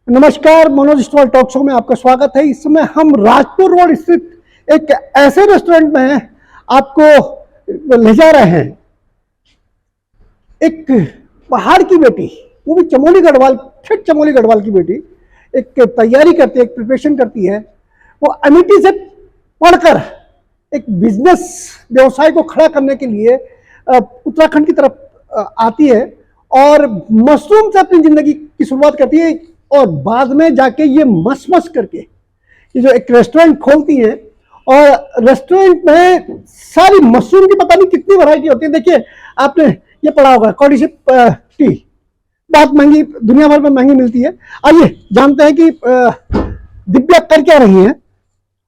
नमस्कार, Manoj stall talk show में आपका स्वागत है। इस समय हम राजपुर रोड स्थित एक ऐसे रेस्टोरेंट में आपको ले जा रहे हैं। एक पहाड़ की बेटी, वो भी चमोली गढ़वाल, फिर चमोली गढ़वाल की बेटी, एक तैयारी करती है, एक प्रिपरेशन करती है। वो अमेठी से पढ़कर एक बिजनेस व्यवसाय को खड़ा करने के लिए उत्तराखंड की तरफ आती है और मशरूम से अपनी जिंदगी की शुरुआत करती है और बाद में जाके ये मस करके ये जो एक रेस्टोरेंट खोलती हैं और रेस्टोरेंट में सारी मशरूम की पता नहीं कितनी वैरायटी होती है। देखिए, आपने ये पढ़ा होगा कॉडीशिप टी, बहुत महंगी, दुनिया भर में महंगी मिलती है। आइए जानते हैं कि दिव्या कर क्या रही है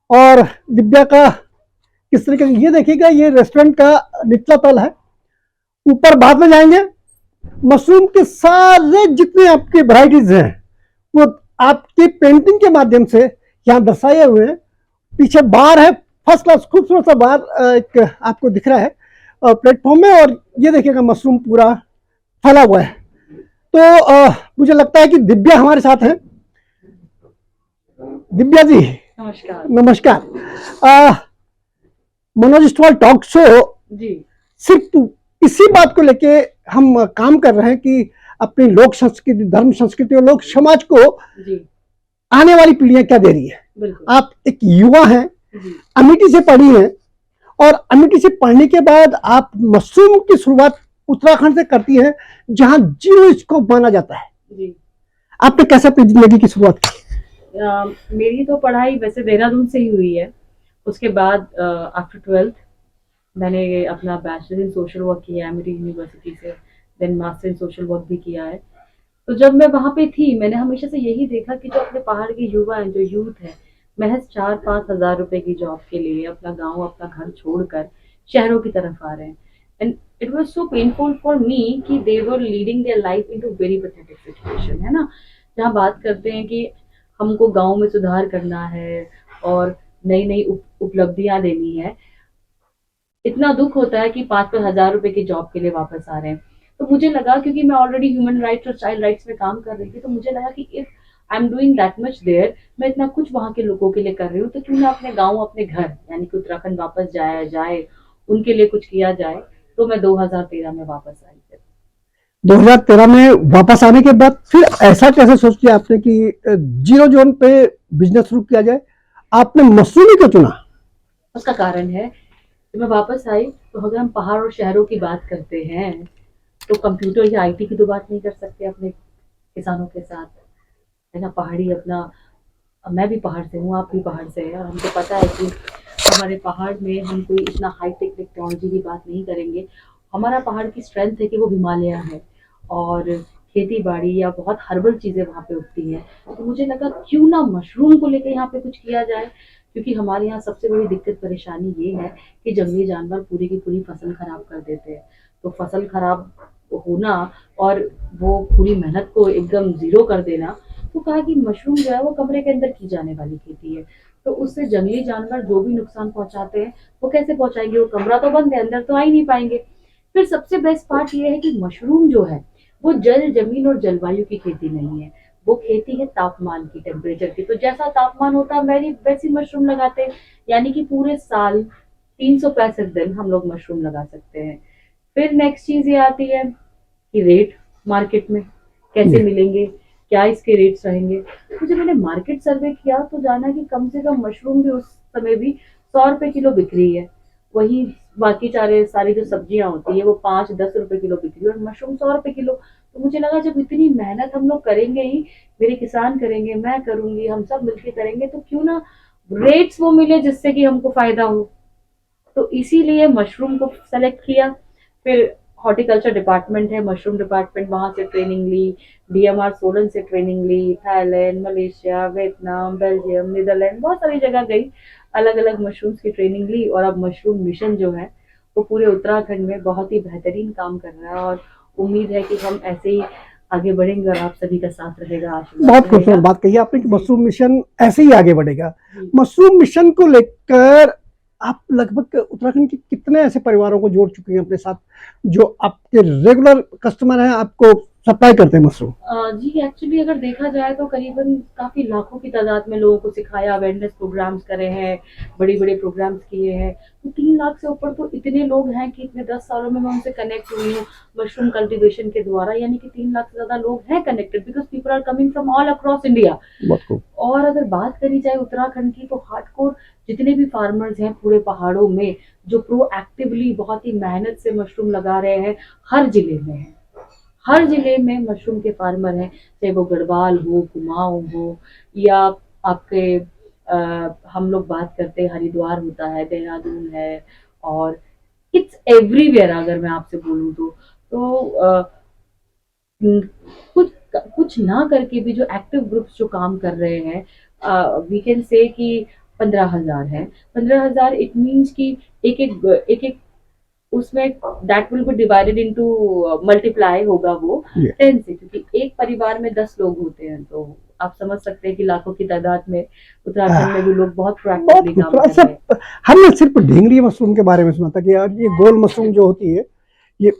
और दिव्या का किस तरीके से। ये देखिएगा, ये रेस्टोरेंट का निचला तल है, ऊपर बाद में जाएंगे। मशरूम के सारे जितने आपके वैरायटीज हैं वो आपके पेंटिंग के माध्यम से यहाँ दर्शाए हुए हैं। पीछे बार है, फर्स्ट क्लास खूबसूरत सा बार एक आपको दिख रहा है प्लेटफॉर्म में, और ये देखिएगा मशरूम पूरा फैला हुआ है। तो मुझे लगता है कि दिव्या हमारे साथ हैं। दिव्या जी नमस्कार। नमस्कार। मनोज स्टॉल टॉक शो जी सिर्फ इसी बात को लेके हम काम कर रहे हैं कि अपनी लोक संस्कृति, धर्म संस्कृति और लोक समाज को जी आने वाली पीढ़ियां क्या दे रही है। बिल्कुल। आप एक युवा हैं, अमेठी से पढ़ी हैं और अमेठी से पढ़ने के बाद आप मशरूम की शुरुआत उत्तराखंड से करती हैं, जहां जीरो स्कोप माना जाता है। जी आपने कैसे अपनी जिंदगी की शुरुआत की? मेरी तो पढ़ाई वैसे देहरादून से ही हुई है। उसके बाद आफ्टर 12th मैंने अपना बैचलर इन सोशल वर्क किया है अमेठी यूनिवर्सिटी से, then master in social work भी किया है। तो जब मैं वहाँ पे थी, मैंने हमेशा से यही देखा कि जो अपने पहाड़ के युवा हैं, जो यूथ है, महज 4-5 हज़ार रुपए की जॉब के लिए अपना गांव, अपना घर छोड़कर शहरों की तरफ आ रहे हैं। And it was so painful for me कि they were leading their life into very pathetic situation, है ना। जहाँ बात करते हैं कि हमको गांव में सुधार करना है और नई नई उपलब्धियां देनी है, इतना दुख होता है कि 5-5 हज़ार रुपए की जॉब के लिए वापस आ रहे हैं। तो मुझे लगा, क्योंकि मैं ऑलरेडी ह्यूमन राइट्स और चाइल्ड राइट्स में काम कर रही थी, तो मुझे लगा कि if I am doing that much there, मैं इतना कुछ वहाँ के लोगों के लिए कर रही हूँ, तो क्यों ना अपने गाँव, अपने घर यानी कि उत्तराखंड वापस जाया जाए, उनके लिए कुछ किया जाए। तो मैं 2013 में वापस आई। 2013 में वापस आने के बाद फिर ऐसा कैसे सोच लिया आपने कि जीरो जोन पे बिजनेस शुरू किया जाए? आपने मशरूम ही क्यों चुना? उसका कारण है, जब मैं वापस आई तो अगर हम पहाड़ और शहरों की बात करते हैं तो कंप्यूटर या आईटी की तो बात नहीं कर सकते अपने किसानों के साथ, है ना। पहाड़ी अपना, मैं भी पहाड़ से हूँ, आप भी पहाड़ से हैं, और हमको पता है कि हमारे पहाड़ में हम कोई इतना हाईटेक टेक्नोलॉजी की बात नहीं करेंगे। हमारा पहाड़ की स्ट्रेंथ है कि वो हिमालय है और खेती बाड़ी या बहुत हर्बल चीज़ें वहाँ पे उगती हैं। तो मुझे लगा क्यों ना मशरूम को लेकर यहाँ पे कुछ किया जाए, क्योंकि हमारे यहाँ सबसे बड़ी दिक्कत परेशानी ये है कि जंगली जानवर पूरी की पूरी फसल खराब कर देते हैं। तो फसल खराब होना और वो पूरी मेहनत को एकदम जीरो कर देना, तो कहा कि मशरूम जो है वो कमरे के अंदर की जाने वाली खेती है। तो उससे जंगली जानवर जो भी नुकसान पहुंचाते हैं वो कैसे पहुंचाएंगे, वो कमरा तो बंद है, अंदर तो आ ही नहीं पाएंगे। फिर सबसे बेस्ट पार्ट ये है कि मशरूम जो है वो जल, जमीन और जलवायु की खेती नहीं है, वो खेती है तापमान की, टेम्परेचर की। तो जैसा तापमान होता है वैसी मशरूम लगाते हैं, यानी कि पूरे साल 365 दिन हम लोग मशरूम लगा सकते हैं। फिर नेक्स्ट चीज ये आती है कि रेट मार्केट में कैसे मिलेंगे, क्या इसके रेट्स रहेंगे। तो जब मैंने मार्केट सर्वे किया तो जाना कि कम से कम मशरूम भी उस समय भी 100 रुपए किलो बिक रही है, वही बाकी सारी जो सब्जियां होती है वो 5-10 रुपए किलो बिक रही है और मशरूम 100 रुपए किलो। तो मुझे लगा जब इतनी मेहनत हम लोग करेंगे ही, मेरे किसान करेंगे, मैं करूंगी, हम सब मिलकर करेंगे, तो क्यों ना रेट्स वो मिले जिससे कि हमको फायदा हो। तो इसीलिए मशरूम को सेलेक्ट किया। फिर हॉर्टिकल्चर डिपार्टमेंट है, मशरूम डिपार्टमेंट, वहां से ट्रेनिंग ली, डीएमआर सोलन से ट्रेनिंग ली, Thailand, Malaysia, Vietnam, Belgium, Netherland, बहुत सारी जगह गई, अलग अलग मशरूम्स की ट्रेनिंग ली। और अब मशरूम मिशन जो है वो पूरे उत्तराखंड में बहुत ही बेहतरीन काम कर रहा है और उम्मीद है कि हम ऐसे ही आगे बढ़ेंगे और आप सभी का साथ रहेगा। बहुत खूबसूरत बात कही आपने कि मशरूम मिशन ऐसे ही आगे बढ़ेगा। मशरूम मिशन को लेकर आप लगभग उत्तराखंड के कितने ऐसे परिवारों को जोड़ चुके हैं अपने साथ, जो आपके रेगुलर कस्टमर हैं, आपको सप्लाई करते हैं मशरूम? जी एक्चुअली अगर देखा जाए तो करीबन काफी लाखों की तादाद में लोगों को सिखाया, अवेयरनेस प्रोग्राम्स करे हैं, बड़े बड़े प्रोग्राम्स किए हैं। तो 3 लाख से ऊपर तो इतने लोग हैं कि इतने 10 सालों में मैं उनसे कनेक्ट हुई हूँ मशरूम कल्टीवेशन के द्वारा, यानी कि 3 लाख से ज्यादा लोग हैं connected, because people are coming from all across India. बहुत खूब। और अगर बात करी जाए उत्तराखंड की तो हार्डकोर जितने भी फार्मर्स हैं पूरे पहाड़ों में जो प्रोएक्टिवली बहुत ही मेहनत से मशरूम लगा रहे हैं, हर जिले में है, हर जिले में मशरूम के फार्मर हैं, चाहे वो गढ़वाल हो, कुमाऊं हो, या आपके हम लोग बात करते हैं हरिद्वार होता है, देहरादून है, और इट्स एवरीवेयर। अगर मैं आपसे बोलूं तो कुछ कुछ ना करके भी जो एक्टिव ग्रुप्स जो काम कर रहे हैं, वी कैन से कि 15,000 है। 15,000 इट मीन्स कि एक उसमें that will be divided into multiply होगा वो 10 से, क्योंकि एक परिवार में 10 लोग होते हैं, तो आप समझ सकते हैं कि लाखों की तादाद में उत्तराखंड में भी लोग बहुत प्रोएक्टिवली काम कर रहे हैं। हमने सिर्फ ढींगरी मशरूम के बारे में सुना था कि यार ये गोल मशरूम जो होती है ये,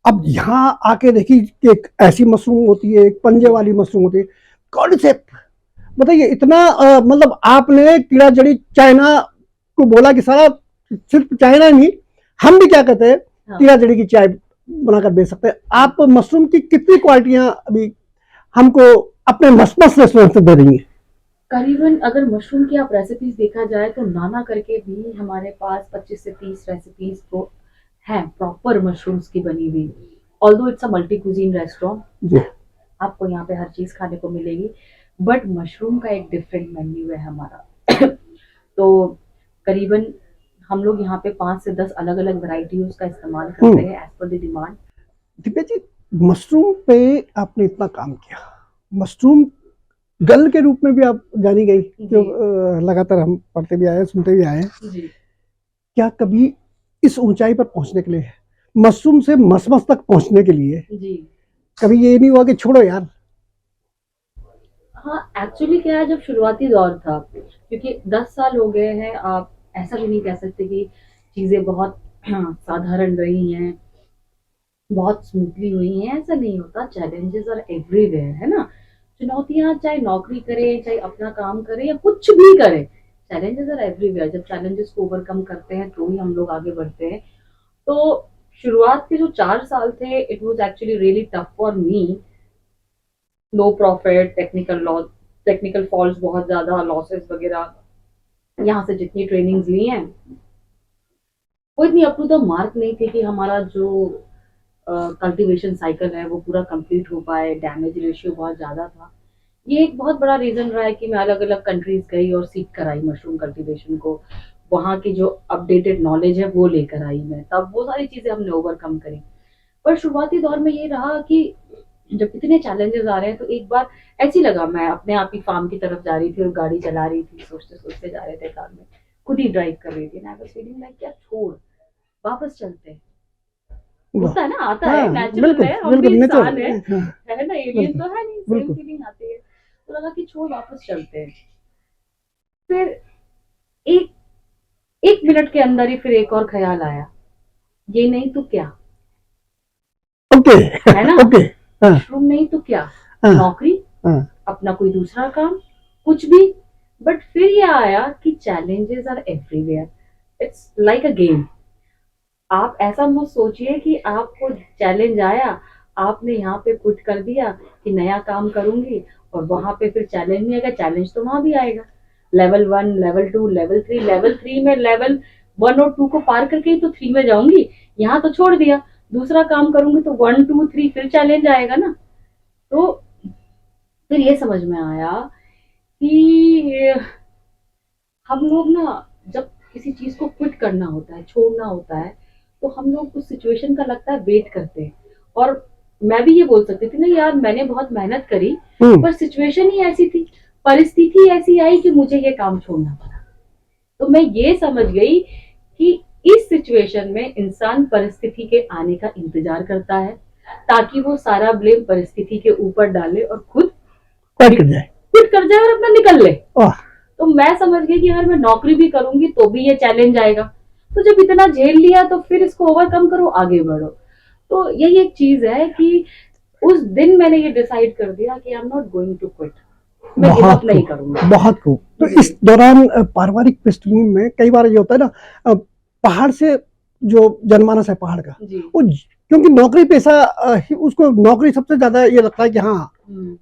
अब यहाँ आके देखी कि एक ऐसी मशरूम होती है, एक पंजे वाली मशरूम होती है। कॉन्सेप्ट बताइए इतना, मतलब आपने कीड़ा जड़ी चाइना को बोला कि सारा सिर्फ चाइना नहीं, हम भी क्या कहते हैं कीड़ा जड़ी की चाय बनाकर बेच सकते हैं। आप मशरूम की कितनी क्वालिटियां अभी हमको अपने मस्त रेस्टोरेंट से दे रही हैं? करीबन अगर मशरूम की आप रेसिपीज देखा जाए तो नाना करके भी हमारे पास 25 से 30 रेसिपीज तो हैं प्रॉपर मशरूम्स की बनी हुई। Although it's a multi cuisine restaurant, आपको यहाँ पे हर चीज खाने को मिलेगी, बट मशरूम का एक डिफरेंट मेन्यू है हमारा। तो करीबन हम लोग यहाँ पे 5 से 10 अलग अलग वैरायटीज का इस्तेमाल करते हैं as per the demand. Divya ji, mushroom पे आपने इतना काम किया, मशरूम गर्ल के रूप में भी आप जानी गई, जो लगातार हम पढ़ते भी आए सुनते भी आए। क्या कभी इस ऊंचाई पर पहुंचने के लिए, मशरूम से मसमस तक पहुंचने के लिए जी कभी ये नहीं हुआ कि छोड़ो यार? हाँ एक्चुअली क्या है, जब शुरुआती दौर था, क्योंकि 10 साल हो गए हैं, आप ऐसा भी नहीं कह सकते कि चीजें बहुत साधारण रही हैं, बहुत स्मूथली हुई हैं, ऐसा नहीं होता। चैलेंजेस आर एवरीवेयर, है ना। चुनौतियां, चाहे नौकरी करें, चाहे अपना काम करें या कुछ भी करें, चैलेंजेस आर एवरीवेयर। जब चैलेंजेस को ओवरकम करते हैं तो ही हम लोग आगे बढ़ते हैं। तो शुरुआत के जो 4 साल थे, it was actually really tough for me. Low profit, technical loss, technical faults बहुत ज्यादा, लॉसेस वगैरह। यहाँ से जितनी ट्रेनिंग्स ली हैं वो इतनी अप टू द मार्क नहीं थी कि हमारा जो कल्टीवेशन साइकिल है वो पूरा कंप्लीट हो पाए। डैमेज रेशियो बहुत ज्यादा था। ये एक बहुत बड़ा रीजन रहा है कि मैं अलग अलग कंट्रीज गई और सीख कर आई मशरूम कल्टीवेशन को, वहाँ की जो अपडेटेड नॉलेज है वो लेकर आई मैं, तब वो सारी चीजें हमने ओवरकम करी। पर शुरुआती दौर में ये रहा कि जब इतने चैलेंजेस आ रहे हैं तो एक बार ऐसी लगा, मैं अपने आप ही फार्म की तरफ जा रही थी और गाड़ी चला रही थी, सोचते सोचते जा रहे थे कार में, खुद ही ड्राइव कर रही थी, ना फीलिंग लाइक क्या छोड़, वापस चलते हैं। होता है ना, आता है, नेचुरल है, हम भी इंसान है ना, एलियन तो है नहीं, सेम फीलिंग आती है। तो लगा कि छोड़, वापस चलते हैं। फिर एक मिनट के अंदर ही फिर एक और ख्याल आया, ये नहीं तो क्या, ओके है ना, ओके, मशरूम नहीं तो क्या, नौकरी, अपना कोई दूसरा काम, कुछ भी। बट फिर ये आया कि challenges are everywhere, it's like a game. आप ऐसा मत सोचिए कि आपको चैलेंज आया, आपने यहाँ पे पुट कर दिया कि नया काम करूंगी और वहां पे फिर चैलेंज नहीं आएगा। चैलेंज तो वहां भी आएगा, लेवल 1, लेवल 2, लेवल 3। लेवल 3 में लेवल 1 और 2 को पार करके ही तो 3 में जाऊंगी। यहाँ तो छोड़ दिया, दूसरा काम करूंगी तो 1, 2, 3 फिर चैलेंज आएगा ना। तो फिर ये समझ में आया कि हम लोग ना, जब किसी चीज को क्विट करना होता है, छोड़ना होता है, तो हम लोग उस सिचुएशन का लगता है वेट करते हैं। और मैं भी ये बोल सकती थी ना यार, मैंने बहुत मेहनत करी पर सिचुएशन ही ऐसी थी, परिस्थिति ऐसी आई कि मुझे ये काम छोड़ना पड़ा। तो मैं ये समझ गई कि इस सिचुएशन में इंसान परिस्थिति के आने का इंतजार करता है ताकि वो सारा ब्लेम परिस्थिति के ऊपर डाले और खुद क्विट कर जाए और अपना निकल ले। तो मैं समझ गई कि अगर मैं नौकरी भी करूंगी तो भी ये चैलेंज आएगा, तो जब इतना झेल लिया तो फिर इसको ओवरकम करो, आगे बढ़ो। तो यही एक चीज है कि उस दिन मैंने ये डिसाइड कर दिया कि I am not going to quit, मैं गिव अप नहीं करूंगा। बहुत खूब। तो इस दौरान पारिवारिक पृष्ठभूमि में कई बार ये होता है ना, पहाड़ से जो जनमानस है पहाड़ का, जी वो क्योंकि नौकरी पेशा उसको नौकरी सबसे ज्यादा ये लगता है कि हाँ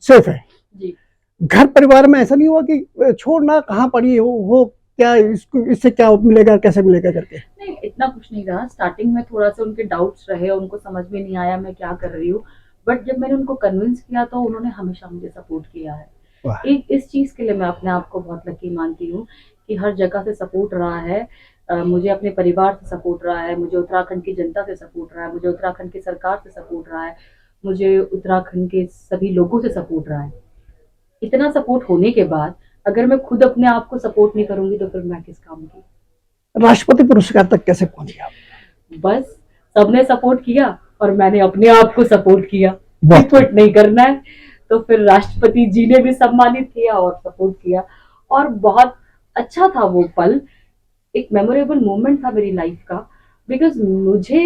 सेफ है। जी घर परिवार में ऐसा नहीं हुआ कि छोड़ना कहाँ पड़ी हो क्या, इसको इससे क्या मिलेगा कैसे मिलेगा करके? नहीं, इतना कुछ नहीं रहा। स्टार्टिंग में थोड़ा सा उनके डाउट्स रहे, उनको समझ में नहीं आया मैं क्या कर रही हूँ, बट जब मैंने उनको कन्विंस किया तो उन्होंने हमेशा मुझे सपोर्ट किया है। वाह। एक इस चीज के लिए मैं अपने आप को बहुत लकी मानती हूँ कि हर जगह से सपोर्ट रहा है। मुझे अपने परिवार से सपोर्ट रहा है, मुझे उत्तराखंड की जनता से सपोर्ट रहा है, मुझे उत्तराखंड की सरकार से सपोर्ट रहा है, मुझे उत्तराखंड के सभी लोगों से सपोर्ट रहा है। इतना सपोर्ट होने के बाद अगर मैं खुद अपने आप को सपोर्ट नहीं करूंगी तो फिर मैं किस काम की? राष्ट्रपति पुरस्कार तक कैसे पहुंचे आप? बस सबने सपोर्ट किया और मैंने अपने आप को सपोर्ट किया। वाह। क्विट नहीं करना है, तो फिर राष्ट्रपति जी ने भी सम्मानित किया और सपोर्ट किया, और बहुत अच्छा था वो पल। एक मेमोरेबल मोमेंट था मेरी लाइफ का, बिकॉज मुझे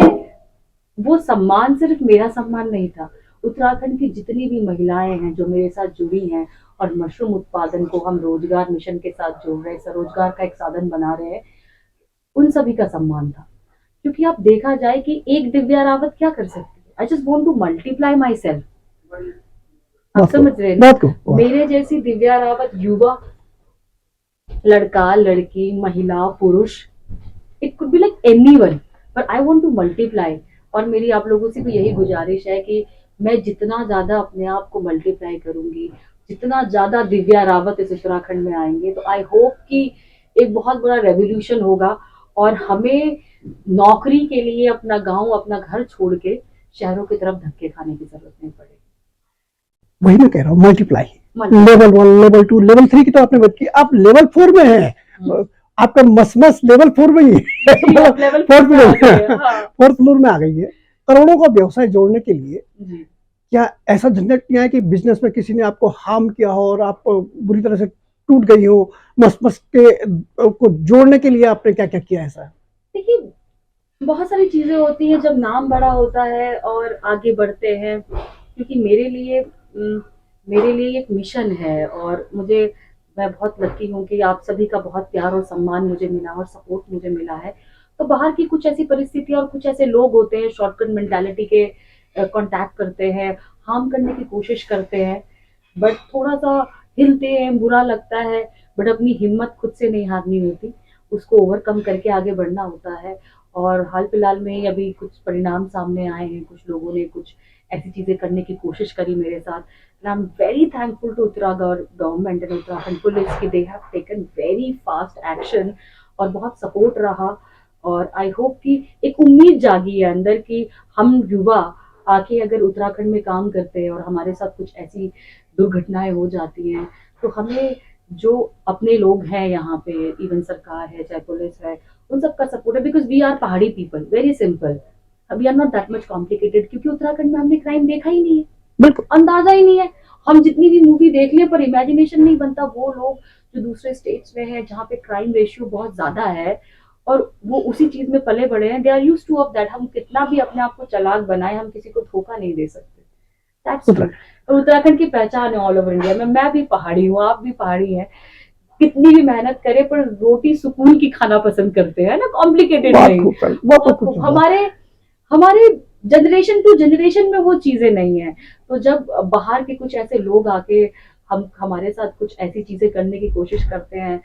वो सम्मान सिर्फ मेरा सम्मान नहीं था, उत्तराखंड की जितनी भी महिलाएं हैं जो मेरे साथ जुड़ी हैं और मशरूम उत्पादन को हम रोजगार मिशन के साथ जोड़ रहे हैं, स्वरोजगार का एक साधन बना रहे हैं, उन सभी का सम्मान था। क्योंकि आप देखा जाए कि एक दिव्या रावत क्या कर सकती है, I just want to multiply my self. आप समझ रहे हैं ना? मेरे जैसी दिव्या रावत, युवा, लड़का लड़की, महिला पुरुष, it could be like anyone, but I want to multiply. और मेरी आप लोगों से भी यही गुजारिश है कि मैं जितना ज्यादा अपने आप को मल्टीप्लाई करूंगी, जितना ज्यादा दिव्या रावत इस उत्तराखंड में आएंगे, तो आई होप कि एक बहुत बड़ा रेवोल्यूशन होगा और हमें नौकरी के लिए अपना गांव, अपना घर छोड़ के शहरों की तरफ धक्के खाने की जरूरत नहीं पड़ेगी। वही मैं कह रहा हूँ, मल्टीप्लाई। लेवल 1, लेवल 2, लेवल 3 की तो आपने बात की, आप लेवल 4 में हैं। आपका मसमस लेवल 4 में ही है, फोर्थ फ्लोर में आ गई है। करोड़ों का व्यवसाय जोड़ने के लिए क्या ऐसा झंझट नहीं है कि बिजनेस में किसी ने आपको हार्म किया हो और आप बुरी तरह से टूट गई हो? मसमस के को जोड़ने के लिए आपने क्या क्या किया ऐसा? देखिए, बहुत सारी चीजें होती हैं जब नाम बड़ा होता है और आगे बढ़ते हैं, क्योंकि मेरे लिए एक मिशन है, और मैं बहुत लकी हूँ कि आप सभी का बहुत प्यार और सम्मान मुझे मिला और सपोर्ट मुझे मिला है। तो बाहर की कुछ ऐसी परिस्थिति और कुछ ऐसे लोग होते हैं शॉर्टकट मेंटालिटी के, कांटेक्ट करते हैं, हार्म करने की कोशिश करते हैं, बट थोड़ा सा हिलते हैं, बुरा लगता है, बट अपनी हिम्मत खुद से नहीं हारनी होती, उसको ओवरकम करके आगे बढ़ना होता है। और हाल फिलहाल में ही अभी कुछ परिणाम सामने आए हैं, कुछ लोगों ने कुछ ऐसी चीजें करने की कोशिश करी मेरे साथ, and I'm very thankful to Uttarakhand government and Uttarakhand police कि they have taken very fast action और बहुत सपोर्ट रहा। और आई होप कि एक उम्मीद जागी है अंदर कि हम युवा आके अगर उत्तराखंड में काम करते हैं और हमारे साथ कुछ ऐसी दुर्घटनाएं हो जाती हैं, तो हमें जो अपने लोग हैं यहाँ पे, इवन सरकार है चाहे पुलिस है, उन सबका सपोर्ट है, बिकॉज वी आर पहाड़ी people, very simple, we are not that much complicated, क्योंकि उत्तराखंड में हमने क्राइम देखा ही नहीं है, बिल्कुल अंदाजा ही नहीं है। हम जितनी भी मूवी देख लें पर इमेजिनेशन नहीं बनता। वो लोग जो दूसरे स्टेट्स में हैं जहाँ पे क्राइम रेशियो बहुत ज्यादा है और वो उसी चीज में पले बड़े हैं, they are used to of that. हम कितना भी अपने आप को चालाक बनाए, हम किसी को धोखा नहीं दे सकते। That's true. उत्तराखंड की पहचान है ऑल ओवर इंडिया में। मैं भी पहाड़ी हूँ, आप भी पहाड़ी हैं, कितनी भी मेहनत करे पर रोटी सुकून की खाना पसंद करते हैं ना, कॉम्प्लिकेटेड नहीं। हमारे जनरेशन टू जनरेशन में वो चीजें नहीं है। तो जब बाहर के कुछ ऐसे लोग आके हमारे साथ कुछ ऐसी चीजें करने की कोशिश करते हैं,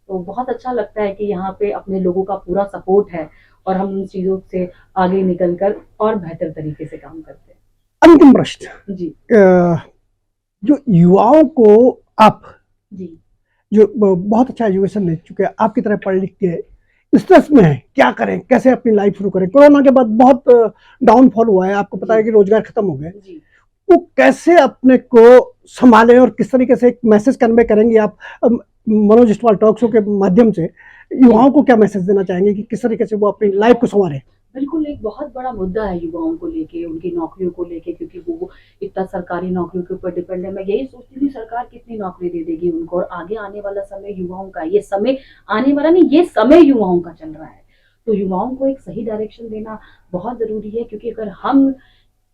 तो बहुत अच्छा लगता है कि यहाँ पे अपने लोगों का पूरा सपोर्ट है और हम उन चीजों से आगे निकलकर और बेहतर तरीके से काम करते हैं। अंतिम प्रश्न जी, जो युवाओं को आप जी जो बहुत अच्छा एजुकेशन ले चुके हैं, आपकी तरह पढ़ लिख के स्ट्रेस में है, क्या करें, कैसे अपनी लाइफ शुरू करें? कोरोना के बाद बहुत डाउनफॉल हुआ है, आपको पता है कि रोजगार खत्म हो गए, वो कैसे अपने को संभालें और किस तरीके से एक मैसेज कन्वे करेंगे आप मनोज इस्टवाल टॉक शो के माध्यम से? युवाओं को क्या मैसेज देना चाहेंगे कि किस तरीके से वो अपनी लाइफ को संवारें? बिल्कुल, एक बहुत बड़ा मुद्दा है युवाओं को लेके, उनकी नौकरियों को लेके, क्योंकि वो इतना सरकारी नौकरियों के ऊपर डिपेंड है। मैं यही सोचती हूँ सरकार कितनी नौकरी दे देगी उनको, और आगे आने वाला समय युवाओं का, ये समय आने वाला नहीं, ये समय युवाओं का चल रहा है। तो युवाओं को एक सही डायरेक्शन देना बहुत जरूरी है, क्योंकि अगर हम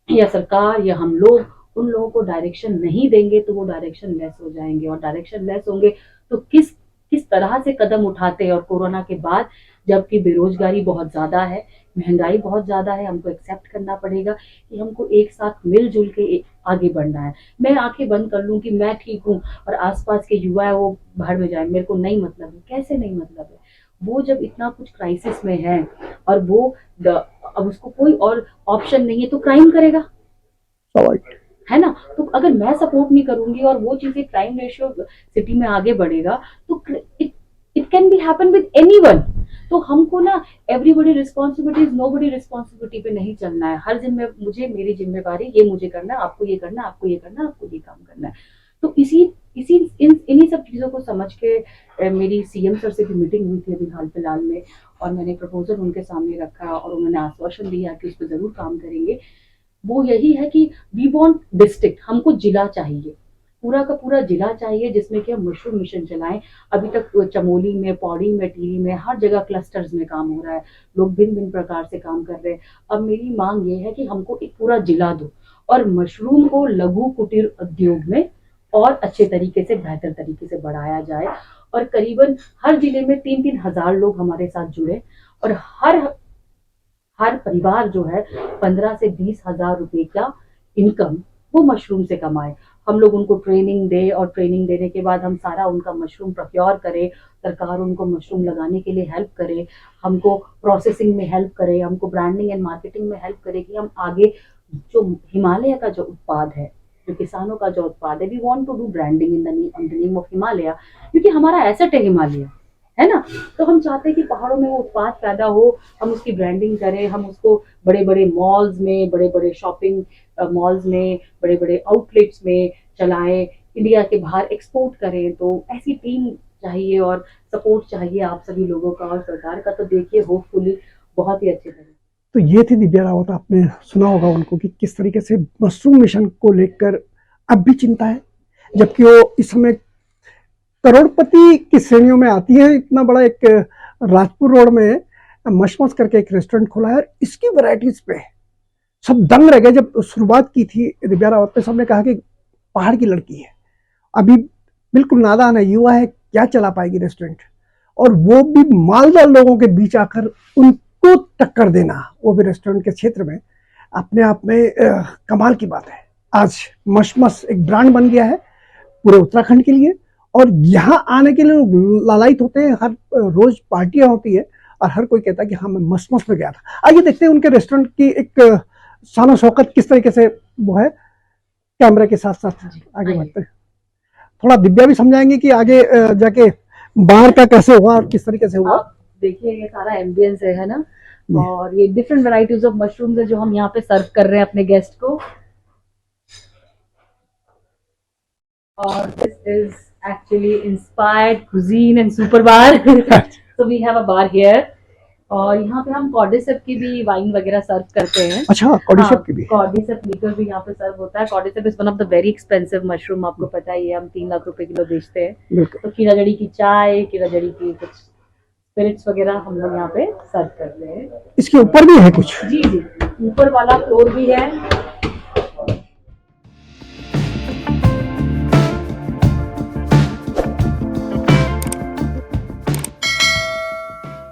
या सरकार या हम लोग उन लोगों को डायरेक्शन नहीं देंगे तो वो डायरेक्शन लेस हो जाएंगे, और डायरेक्शन लेस होंगे तो किस किस तरह से कदम उठाते हैं। और कोरोना के बाद जबकि बेरोजगारी बहुत ज्यादा है, महंगाई बहुत ज्यादा है, हमको एक्सेप्ट करना पड़ेगा कि हमको एक साथ मिलजुल के आगे बढ़ना है। मैं आंखें बंद कर लूं कि मैं ठीक हूँ और आसपास के युवा है वो बाहर में जाए, मेरे को नहीं मतलब है, कैसे नहीं मतलब है। वो जब इतना कुछ क्राइसिस में है और वो अब उसको कोई और ऑप्शन नहीं है तो क्राइम करेगा, स्वाभाविक। है ना। तो अगर मैं सपोर्ट नहीं करूंगी और वो चीजें, क्राइम रेशियो सिटी में आगे बढ़ेगा तो it can be happen with anyone. तो हमको ना everybody responsibility is nobody responsibility पे नहीं चलना है। हर जिम्मे मुझे, मेरी जिम्मेवारी ये मुझे करना है, आपको ये करना है, आपको ये करना है, आपको ये काम करना है। तो इसी इसी इन्हीं सब चीजों को समझ के मेरी सीएम सर से भी मीटिंग हुई थी अभी हाल फिलहाल में, और मैंने प्रपोजल उनके सामने रखा और उन्होंने आश्वासन दिया कि उस पर जरूर काम करेंगे। वो यही है कि वी वांट डिस्ट्रिक्ट, हमको जिला चाहिए, पूरा का पूरा जिला चाहिए जिसमें कि हम मशरूम मिशन चलाएं। अभी तक चमोली में, पौड़ी में, टिहरी में हर जगह क्लस्टर्स में काम हो रहा है, लोग भिन्न भिन्न प्रकार से काम कर रहे हैं। अब मेरी मांग ये है कि हमको एक पूरा जिला दो और मशरूम को लघु कुटीर उद्योग में और अच्छे तरीके से, बेहतर तरीके से बढ़ाया जाए। और करीबन हर जिले में 3-3 हजार लोग हमारे साथ जुड़े और हर परिवार जो है 15 से 20 हजार रुपए का इनकम वो मशरूम से कमाए। हम लोग उनको ट्रेनिंग दे और ट्रेनिंग देने के बाद हम सारा उनका मशरूम प्रोक्योर करें, सरकार उनको मशरूम लगाने के लिए हेल्प करे, हमको प्रोसेसिंग में हेल्प करे, हमको ब्रांडिंग एंड मार्केटिंग में हेल्प करे कि हम आगे जो हिमालय का जो उत्पाद है, जो किसानों का जो उत्पाद है, we want to do branding in the name of Himalaya, क्योंकि हमारा एसेट है हिमालय, है ना। तो हम चाहते हैं कि पहाड़ों में वो उत्पाद पैदा हो, हम उसकी ब्रांडिंग करें, हम उसको बड़े बड़े मॉल्स में, बड़े बड़े शॉपिंग मॉल्स में, बड़े बड़े आउटलेट्स में चलाएं, इंडिया के बाहर एक्सपोर्ट करें। तो ऐसी टीम चाहिए और सपोर्ट चाहिए आप सभी लोगों का और सरकार का। तो देखिए होपफुली बहुत ही अच्छे तरह। तो ये थी दिव्या रावत, आपने सुना होगा उनको कि किस तरीके से मशरूम मिशन को लेकर अब भी चिंता है, जबकि वो इस समय करोड़पति की श्रेणियों में आती है। इतना बड़ा एक राजपुर रोड में मशमस करके एक रेस्टोरेंट खोला है और इसकी वैरायटीज पे सब दंग रह गए। जब शुरुआत की थी दिव्या रावत पे, सबने कहा कि पहाड़ की लड़की है, अभी बिल्कुल नादान है, युवा है, क्या चला पाएगी रेस्टोरेंट, और वो भी मालदार लोगों के बीच आकर उनको टक्कर देना, वो भी रेस्टोरेंट के क्षेत्र में, अपने आप में कमाल की बात है। आज मशमस एक ब्रांड बन गया है पूरे उत्तराखंड के लिए, और यहाँ आने के लिए लोग लालायित होते हैं। हर रोज पार्टियां होती है और हर कोई कहता है कि हाँ मैं मशमस में गया था। आइए देखते हैं उनके रेस्टोरेंट की एक शान शौकत किस तरीके से वो है। कैमरे के साथ साथ आगे बढ़ते हैं, थोड़ा दिव्या भी समझाएंगे कि आगे जाके बाहर का कैसे हुआ और किस तरीके से हुआ। देखिए ये सारा एम्बियंस है ना, और ये डिफरेंट वैरायटीज ऑफ मशरूम्स है जो हम यहाँ पे सर्व कर रहे हैं अपने गेस्ट को। और this is actually inspired cuisine and super bar. So we have a bar here. और यहाँ पे हम कॉर्डिसेप की भी वाइन वगैरह सर्व करते हैं। अच्छा, कॉर्डिसेप की भी? कॉर्डिसेप लीकर भी यहाँ पे सर्व होता है। Cordycep is one of the very expensive mushroom, आपको पता ही है, हम 3 लाख रुपए किलो बेचते हैं। तो कीड़ा जड़ी की चाय, कीड़ा जड़ी की कुछ स्पिरिट्स वगैरह हम लोग यहाँ पे सर्व करते हैं। इसके ऊपर भी है कुछ? जी जी, ऊपर वाला फ्लोर भी है